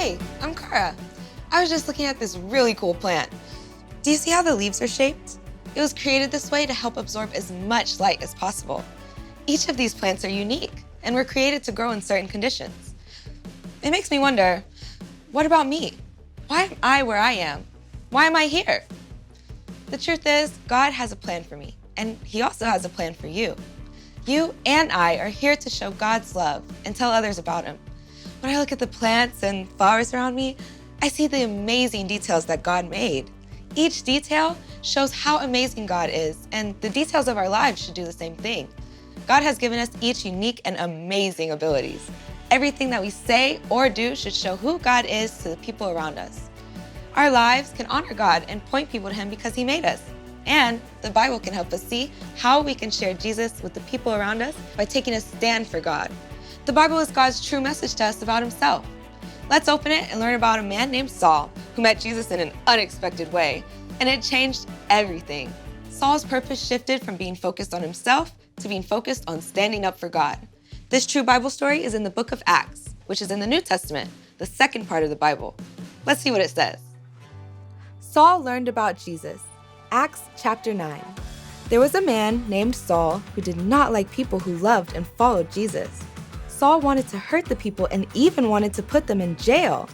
Hey, I'm Kara. I was just looking at this really cool plant. Do you see how the leaves are shaped? It was created this way to help absorb as much light as possible. Each of these plants are unique and were created to grow in certain conditions. It makes me wonder, what about me? Why am I where I am? Why am I here? The truth is, God has a plan for me, and He also has a plan for you. You and I are here to show God's love and tell others about Him. When I look at the plants and flowers around me, I see the amazing details that God made. Each detail shows how amazing God is, and the details of our lives should do the same thing. God has given us each unique and amazing abilities. Everything that we say or do should show who God is to the people around us. Our lives can honor God and point people to Him because He made us. And the Bible can help us see how we can share Jesus with the people around us by taking a stand for God. The Bible is God's true message to us about Himself. Let's open it and learn about a man named Saul who met Jesus in an unexpected way, and it changed everything. Saul's purpose shifted from being focused on himself to being focused on standing up for God. This true Bible story is in the book of Acts, which is in the New Testament, the second part of the Bible. Let's see what it says. Saul learned about Jesus. Acts chapter 9. There was a man named Saul who did not like people who loved and followed Jesus. Saul wanted to hurt the people and even wanted to put them in jail.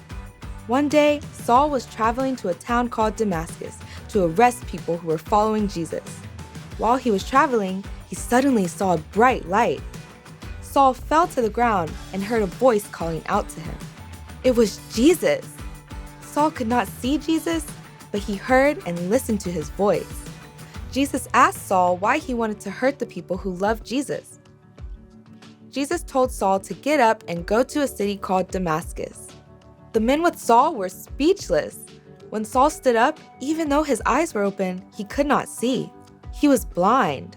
One day, Saul was traveling to a town called Damascus to arrest people who were following Jesus. While he was traveling, he suddenly saw a bright light. Saul fell to the ground and heard a voice calling out to him. It was Jesus. Saul could not see Jesus, but he heard and listened to his voice. Jesus asked Saul why he wanted to hurt the people who loved Jesus. Jesus told Saul to get up and go to a city called Damascus. The men with Saul were speechless. When Saul stood up, even though his eyes were open, he could not see. He was blind.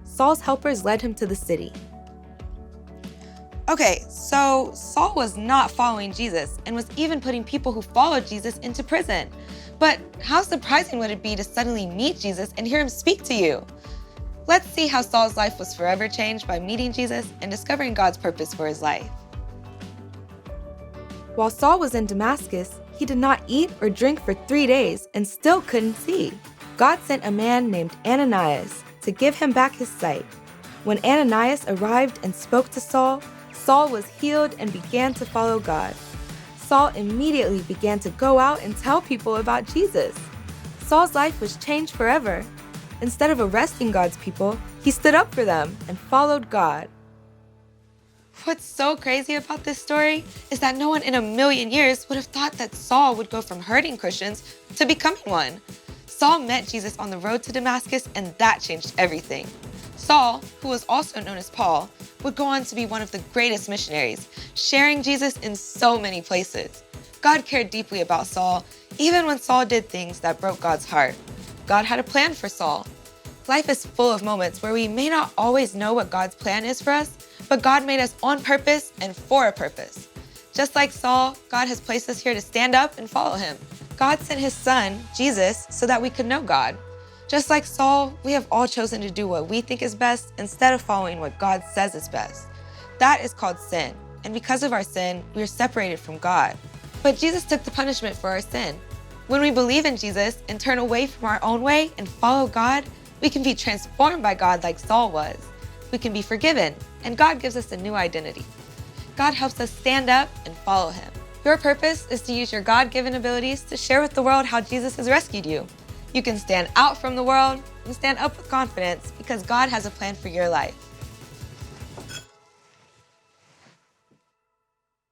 Saul's helpers led him to the city. Okay, so Saul was not following Jesus and was even putting people who followed Jesus into prison. But how surprising would it be to suddenly meet Jesus and hear Him speak to you? Let's see how Saul's life was forever changed by meeting Jesus and discovering God's purpose for his life. While Saul was in Damascus, he did not eat or drink for 3 days and still couldn't see. God sent a man named Ananias to give him back his sight. When Ananias arrived and spoke to Saul, Saul was healed and began to follow God. Saul immediately began to go out and tell people about Jesus. Saul's life was changed forever. Instead of arresting God's people, he stood up for them and followed God. What's so crazy about this story is that no one in a million years would have thought that Saul would go from hurting Christians to becoming one. Saul met Jesus on the road to Damascus, and that changed everything. Saul, who was also known as Paul, would go on to be one of the greatest missionaries, sharing Jesus in so many places. God cared deeply about Saul, even when Saul did things that broke God's heart. God had a plan for Saul. Life is full of moments where we may not always know what God's plan is for us, but God made us on purpose and for a purpose. Just like Saul, God has placed us here to stand up and follow Him. God sent His Son, Jesus, so that we could know God. Just like Saul, we have all chosen to do what we think is best instead of following what God says is best. That is called sin, and because of our sin, we are separated from God. But Jesus took the punishment for our sin. When we believe in Jesus and turn away from our own way and follow God, we can be transformed by God like Saul was. We can be forgiven, and God gives us a new identity. God helps us stand up and follow Him. Your purpose is to use your God-given abilities to share with the world how Jesus has rescued you. You can stand out from the world and stand up with confidence because God has a plan for your life.